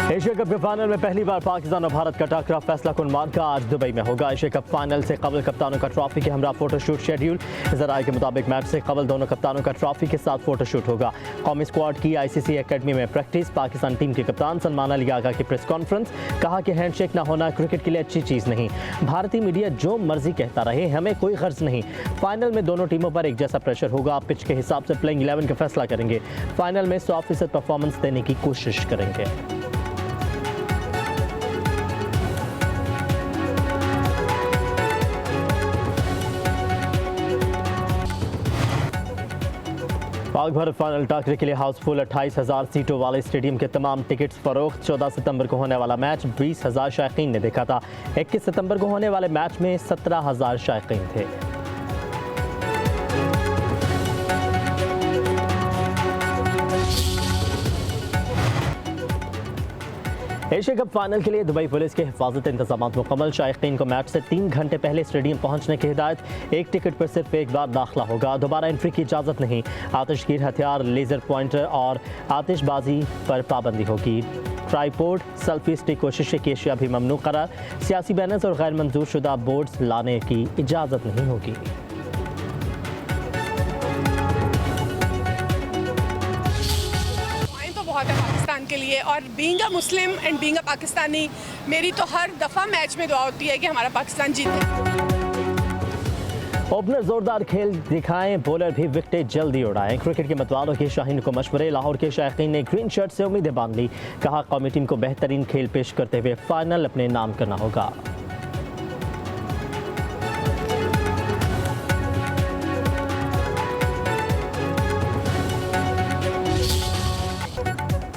Asia cup के final में पहली बार पाकिस्तान और भारत का टकराव फैसला कुन मान का आज दुबई में होगा। एशिया कप फाइनल से कबल कप्तानों का ट्रॉफी के हमरा फोटोशूट शेड्यूल। जराये के मुताबिक मैच से कबल दोनों कप्तानों का ट्रॉफी के साथ फोटोशूट होगा। कौमी स्क्वाड की आईसीसी एकेडमी में प्रैक्टिस। पाकिस्तान टीम के कप्तान सलमान अली आगा की प्रेस कॉन्फ्रेंस। कहा कि हैंडशेक न होना क्रिकेट के लिए अच्छी चीज़ नहीं। भारतीय मीडिया जो मर्जी कहता रहे, हमें कोई गर्ज नहीं। फाइनल में दोनों टीमों पर एक जैसा प्रेशर होगा। पिच के हिसाब से प्लेइंग 11 का फैसला करेंगे। फाइनल में 100% परफॉर्मेंस देने की कोशिश करेंगे। पाक भारत फाइनल टाकरे के लिए हाउसफुल 28,000 सीटों वाले स्टेडियम के तमाम टिकट्स फरोख्त। 14 सितंबर को होने वाला मैच 20,000 शायकीन ने देखा था। 21 सितंबर को होने वाले मैच में 17,000 शायकीन थे। एशिया कप फाइनल के लिए दुबई पुलिस के हिफाजत इंतजाम मुकम्मल। शायकीन को मैच से 3 घंटे पहले स्टेडियम पहुंचने की हिदायत। एक टिकट पर सिर्फ एक बार दाखिला होगा। दोबारा एंट्री की इजाज़त नहीं। आतिशगीर हथियार, लेज़र पॉइंटर और आतिशबाजी पर पाबंदी होगी। ट्राईपोड, सेल्फी स्टिक और शीशे की अशिया भी ममनू करार। सियासी बैनर्स और गैर मंजूर शुदा बोर्ड्स लाने की इजाज़त नहीं होगी। बहुत है पाकिस्तान के लिए, और being a Muslim and being a Pakistani, मेरी तो हर दफ़ा मैच में दुआ होती है कि हमारा पाकिस्तान जीते। ओपनर जोरदार खेल दिखाएं, बॉलर भी विकेटें जल्दी उड़ाएं। क्रिकेट के मतवालों के शाहीन को मशवरे। लाहौर के शायकीन ने ग्रीन शर्ट से उम्मीदें बांध ली। कहा कौमी टीम को बेहतरीन खेल पेश करते हुए फाइनल अपने नाम करना होगा।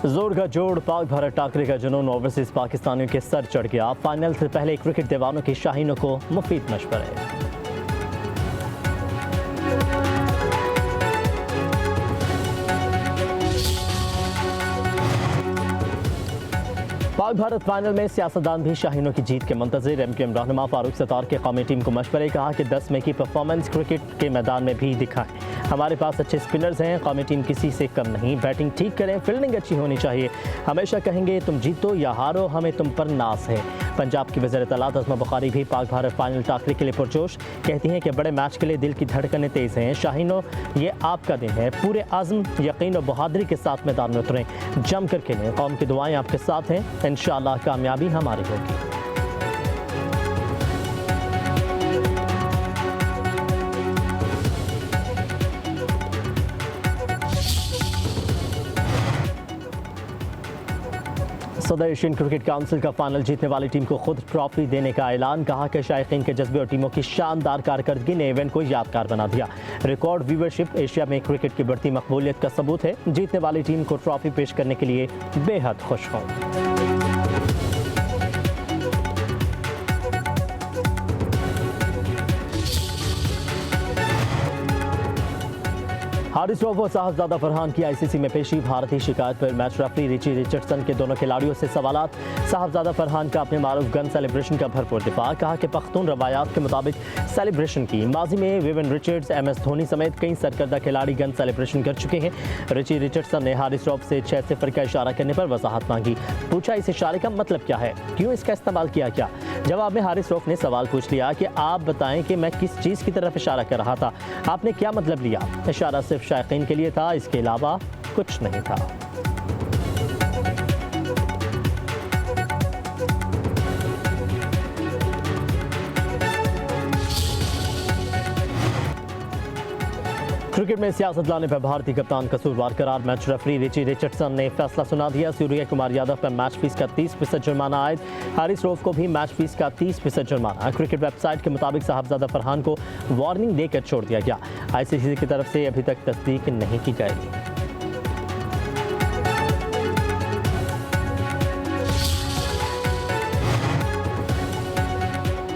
जोर का जोड़, पाक भारत टाकरे का जुनून ओवरसीज पाकिस्तानियों के सर चढ़ गया। फाइनल से पहले क्रिकेट दीवानों की शाहीनों को मुफीद मशवरे। पाक भारत फाइनल में सियासतदान भी शाहीनों की जीत के मंतज़िर। MQM रहनुमा फारूक सत्तार के कौमी टीम को मशवरे। कहा कि 10 मई की परफॉर्मेंस क्रिकेट के मैदान में भी दिखाएं। हमारे पास अच्छे स्पिनर्स हैं। कौमी टीम किसी से कम नहीं। बैटिंग ठीक करें, फील्डिंग अच्छी होनी चाहिए। हमेशा कहेंगे तुम जीतो या हारो, हमें तुम पर नाज है। पंजाब की वज़ीर इत्तलात अस्मा बुखारी भी पाक भारत फाइनल टाकरे के लिए पुरजोश। कहती हैं कि बड़े मैच के लिए दिल की धड़कनें तेज़ हैं। शाहीनों, ये आपका दिन है। पूरे आज़म, यकीन और बहादुरी के साथ मैदान में उतरें। जम कर खेलें। कौम की दुआएं आपके साथ हैं। इंशाअल्लाह कामयाबी हमारी होगी। सदर एशियन क्रिकेट काउंसिल का फाइनल जीतने वाली टीम को खुद ट्रॉफी देने का ऐलान। कहा कि शायकीन के जज्बे और टीमों की शानदार कारकर्दगी ने इवेंट को यादगार बना दिया। रिकॉर्ड व्यूवरशिप एशिया में क्रिकेट की बढ़ती मकबूलियत का सबूत है। जीतने वाली टीम को ट्रॉफी पेश करने के लिए बेहद खुश हूँ। हारिस रऊफ और साहबजादा फरहान की आईसीसी में पेशी। भारतीय शिकायत पर मैच रेफरी रिची रिचर्डसन के दोनों खिलाड़ियों से सवालात। साहबजादा फरहान का अपने मारूफ गन सेलिब्रेशन का भरपूर दिफा। कहा कि पख्तून रवायात के मुताबिक सेलिब्रेशन की। माजी में विविन रिचर्ड्स, MS धोनी समेत कई सरकर्दा खिलाड़ी गन सेलिब्रेशन कर चुके हैं। रिची रिचर्डसन ने हारिस रऊफ से 6-0 का इशारा करने पर वजाहत मांगी। पूछा इस इशारे का मतलब क्या है, क्यों इसका इस्तेमाल किया क्या। जवाब में हारिस रऊफ ने सवाल पूछ लिया कि आप बताएं कि मैं किस चीज़ की तरफ इशारा कर रहा था, आपने क्या मतलब लिया। इशारा सिर्फ शायकीन के लिए था, इसके अलावा कुछ नहीं था। क्रिकेट में सियासत लाने पर भारतीय कप्तान कसूरवार करार। मैच रेफरी रिची रिचर्डसन ने फैसला सुना दिया। सूर्य कुमार यादव पर मैच फीस का 30% जुर्माना आयद। हारिस रऊफ को भी मैच फीस का 30% जुर्माना। क्रिकेट वेबसाइट के मुताबिक साहबजादा फरहान को वार्निंग देकर छोड़ दिया गया। आईसीसी की तरफ से अभी तक तस्दीक नहीं की गई।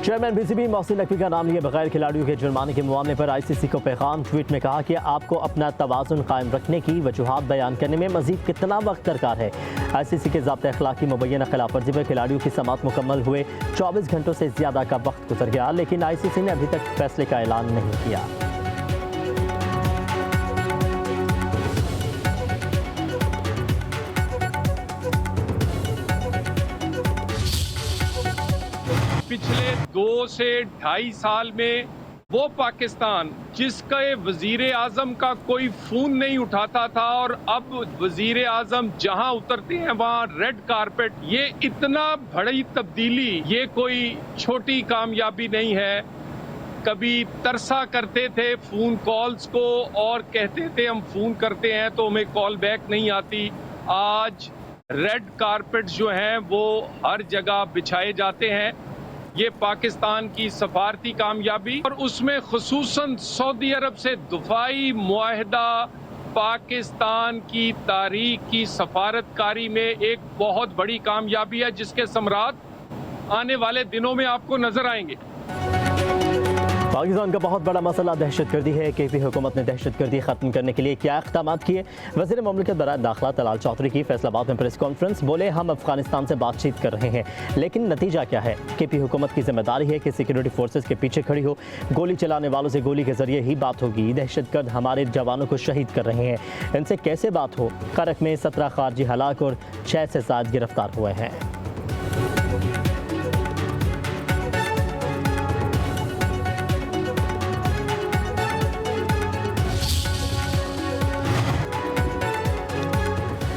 चेयरमैन BCB मोहसिन नकवी का नाम लिए बगैर खिलाड़ियों के जुर्माने के मामले पर आईसीसी को पैगाम। ट्वीट में कहा कि आपको अपना तवाज़ुन कायम रखने की वजूहात बयान करने में मजीद कितना वक्त दरकार है। आईसीसी के ज़ाब्ते अखलाकी मुबैना खिलाफ वर्जी पर खिलाड़ियों की समाअत मुकम्मल हुए 24 घंटों से ज़्यादा का वक्त गुजर गया, लेकिन आईसीसी ने अभी तक फैसले का ऐलान नहीं किया। 2 से 2.5 साल में वो पाकिस्तान जिसके वजीर आजम का कोई फोन नहीं उठाता था और अब वजीर आजम जहां उतरते हैं वहां रेड कारपेट, ये इतना बड़ी तब्दीली, ये कोई छोटी कामयाबी नहीं है। कभी तरसा करते थे फोन कॉल्स को और कहते थे हम फोन करते हैं तो हमें कॉल बैक नहीं आती। आज रेड कारपेट जो हैं वो हर जगह बिछाए जाते हैं। ये पाकिस्तान की सफारती कामयाबी और उसमें खुसूसन सऊदी अरब से दिफाई मुआहदा पाकिस्तान की तारीख की सफारतकारी में एक बहुत बड़ी कामयाबी है, जिसके समरात आने वाले दिनों में आपको नजर आएंगे। पाकिस्तान का बहुत बड़ा मसला दहशतगर्दी है। KP हुकूमत ने दहशतगर्दी खत्म करने के लिए क्या इक़दाम किए? वज़ीर मुमलिकत बराए दाखिला तलाल चौधरी की फैसलाबाद में प्रेस कॉन्फ्रेंस। बोले हम अफगानिस्तान से बातचीत कर रहे हैं, लेकिन नतीजा क्या है? KP हुकूमत की जिम्मेदारी है कि सिक्योरिटी फोर्सेस के पीछे खड़ी हो। गोली चलाने वालों से गोली के जरिए ही बात होगी। दहशतगर्द हमारे जवानों को शहीद कर रहे हैं, इनसे कैसे बात हो? करक में 17 खारजी हलाक और 6 से 7 गिरफ्तार हुए हैं।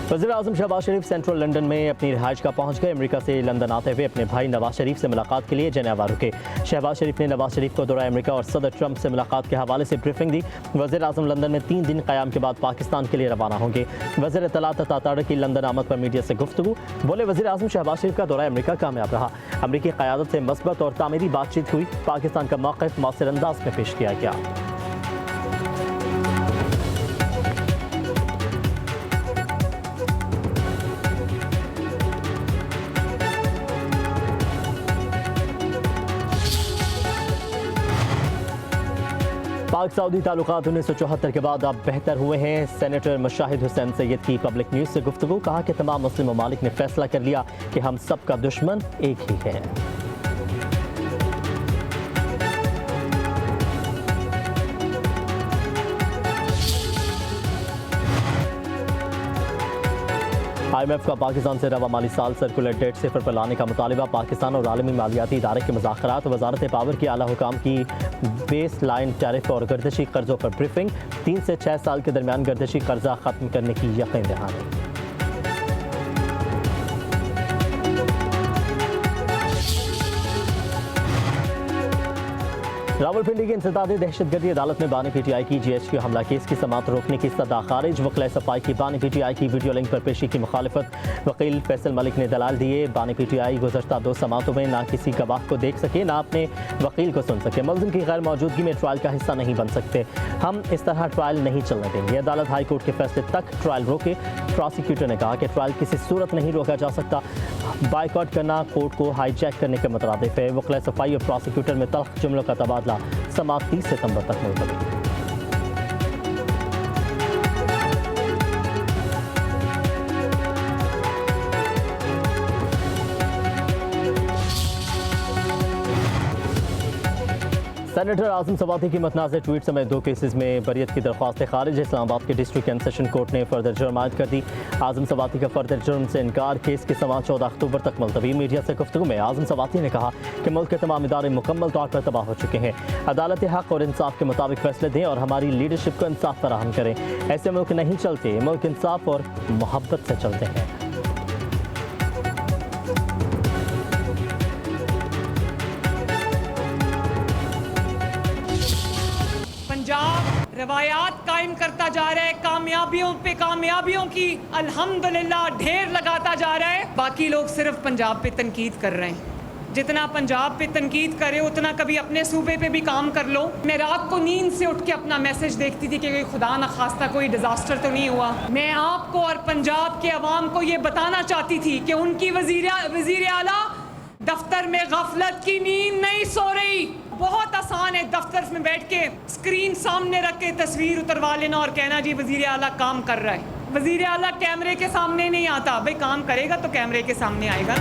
वज़ीर आज़म शहबाज शरीफ सेंट्रल लंदन में अपनी रिहाइश का पहुंच गए। अमेरिका से लंदन आते हुए अपने भाई नवाज शरीफ से मुलाकात के लिए जेनेवा रुके। शहबाज शरीफ ने नवाज शरीफ को दौरा अमेरिका और सदर ट्रंप से मुलाकात के हवाले से ब्रीफिंग दी। वज़ीर आज़म लंदन में 3 दिन क़याम के बाद पाकिस्तान के लिए रवाना होंगे। वज़ीर इत्तलात ताताड़ की लंदन आमद पर मीडिया से गुफ्तगू। बोले वज़ीर आज़म शहबाज शरीफ का दौरा अमेरिका कामयाब रहा। अमरीकी क़यादत से मस्बत और तामीरी बातचीत हुई। पाकिस्तान का मौक़िफ़ मौसर अंदाज में पेश किया गया। पाक सऊदी ताल्लुकात 1974 के बाद अब बेहतर हुए हैं। सेनेटर मुशाहिद हुसैन सैयद की पब्लिक न्यूज़ से गुफ्तगू। कहा कि तमाम मुस्लिम ममालिक ने फैसला कर लिया कि हम सबका दुश्मन एक ही है। IMF का पाकिस्तान से रवा माली साल सर्कुलर डेट 0 पर लाने का मुतालिबा। पाकिस्तान और आलमी मालियाती इदारे के मुज़ाकरात। वज़ारत पावर की आला हुकाम की बेस लाइन टैरिफ और गर्दिशी कर्जों पर ब्रीफिंग। 3 से 6 साल के दरमियान गर्दिशी कर्जा खत्म करने की यकीन दहानी। रावलपिंडी की इंसदादी दहशतगर्दी अदालत में बानी PTI की GHQ हमला केस की समाअत रोकने की सदा खारिज। वकील सफाई की बानी PTI की वीडियो लिंक पर पेशी की मुखालिफत। वकील फैसल मलिक ने दलाल दिए। बानी PTI गुज़श्ता 2 समाअतों में ना किसी गवाह को देख सके, ना अपने वकील को सुन सके। मुल्ज़िम की गैर मौजूदगी में ट्रायल का हिस्सा नहीं बन सकते। हम इस तरह ट्रायल नहीं चलने देंगे। अदालत हाई कोर्ट के फैसले तक ट्रायल रोके। प्रोसिक्यूटर ने कहा कि ट्रायल किसी सूरत नहीं रोका जा सकता। बाइकआउट करना कोर्ट को हाईजैक करने के मुतरादिफ है। वकील सफाई और प्रोसिक्यूटर में तल्ख जुमलों का तबादला। समाअत 30 सितंबर तक मुलतवी। सेनेटर आज़म सवाती की मतनाज़ ट्वीट समेत 2 केसेस में बरियत की दरख्वास्त खारिज। इस्लामाबाद के डिस्ट्रिक्ट एंड सेशन कोर्ट ने फर्दर जुर्म आयद कर दी। आज़म सवाती का फर्दर जुर्म से इनकार। केस की समाअत 14 अक्टूबर तक मुलतवी। मीडिया से गुफ्तगू में आज़म सवाती ने कहा कि मुल्क के तमाम इदारे मुकम्मल तौर पर तबाह हो चुके हैं। अदालत हक़ और इंसाफ के मुताबिक फैसले दें और हमारी लीडरशिप को इंसाफ फराहम करें। ऐसे मुल्क नहीं चलते, मुल्क इंसाफ और मोहब्बत से चलते हैं। पंजाब रवायात कायम करता जा रहा है, कामयाबियों पे कामयाबियों की अल्हम्दुलिल्लाह ढेर लगाता जा रहा है। बाकी लोग सिर्फ पंजाब पे तनकीद कर रहे हैं। जितना पंजाब पे तनकीद करे उतना कभी अपने सूबे पे भी काम कर लो। मैं रात को नींद से उठ के अपना मैसेज देखती थी कि कोई खुदा न खास्ता कोई डिजास्टर तो नहीं हुआ। मैं आपको और पंजाब के अवाम को ये बताना चाहती थी कि उनकी वजीर आला दफ्तर में गफलत की नींद नहीं सो रही। बहुत आसान है दफ्तर में बैठ के स्क्रीन सामने रख के तस्वीर उतरवा लेना और कहना जी वजीर आला काम कर रहा है। वजीर आला कैमरे के सामने नहीं आता, भाई काम करेगा तो कैमरे के सामने आएगा।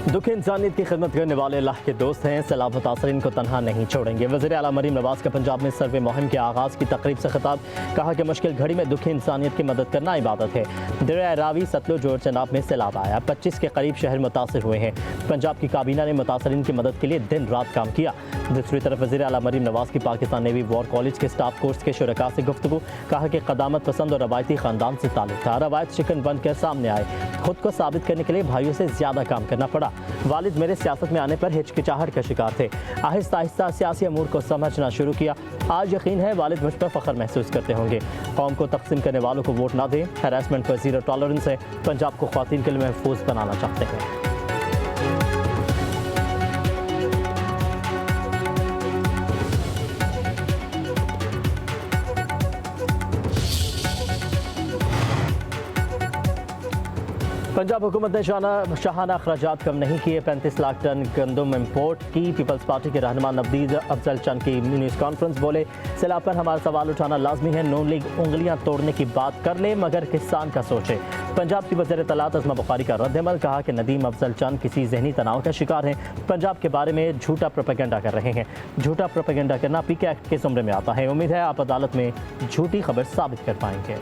दुख इंसानियत की खिदमत करने वाले अल्लाह के दोस्त हैं, सैलाब मुतासरीन को तनहा नहीं छोड़ेंगे। वज़ीर आला मरीम नवाज़ का पंजाब में सर्वे मुहिम के आगाज़ की तकरीब से खिताब, कहा कि मुश्किल घड़ी में दुखी इंसानियत की मदद करना इबादत है। दरिया रावी, सतलुज और चनाब में सैलाब आया, 25 के करीब शहर मुतासर हुए हैं। पंजाब की काबीना ने मुतासरीन की मदद के लिए दिन रात काम किया। दूसरी तरफ वज़ीर आला मरीम नवाज़ की पाकिस्तान नेवी वॉर कॉलेज के स्टाफ कोर्स के शुरका से गुफ्तगू, कहा कि क़दामत पसंद और रवायती ख़ानदान से ताल्लुक़ था, रवायत शिकन बनकर सामने आए, खुद को साबित करने के लिए भाइयों से ज़्यादा काम करना पड़ा। वालिद मेरे सियासत में आने पर हिचकिचाहट का शिकार थे, आहिस्ता आहिस्ता सियासी अमूर को समझना शुरू किया। आज यकीन है वालिद मुझ पर फ़ख्र महसूस करते होंगे। कौम को तकसीम करने वालों को वोट ना दें, हैरेसमेंट पर ज़ीरो टॉलरेंस है। पंजाब को ख़वातीन के लिए महफूज बनाना चाहते हैं। पंजाब हुकूमत ने शाहाना अखराजात कम नहीं किए, 35 लाख टन गंदम इम्पोर्ट की। पीपल्स पार्टी के रहनुमा नवदीद अफजल चंद की न्यूज़ कॉन्फ्रेंस, बोले सैलाब पर हमारा सवाल उठाना लाजमी है। नून लीग उंगलियां तोड़ने की बात कर ले मगर किसान का सोचे। पंजाब की वज़ीर तलात अज़मा बुखारी का रद्द-ए-अमल, कहा कि नदीम अफजल चंद किसी जहनी तनाव का शिकार हैं, पंजाब के बारे में झूठा प्रोपेगेंडा कर रहे हैं। झूठा प्रोपेगेंडा करना पीके एक्ट के ज़ुमरे में आता है। उम्मीद है आप अदालत में झूठी खबर साबित कर पाएंगे।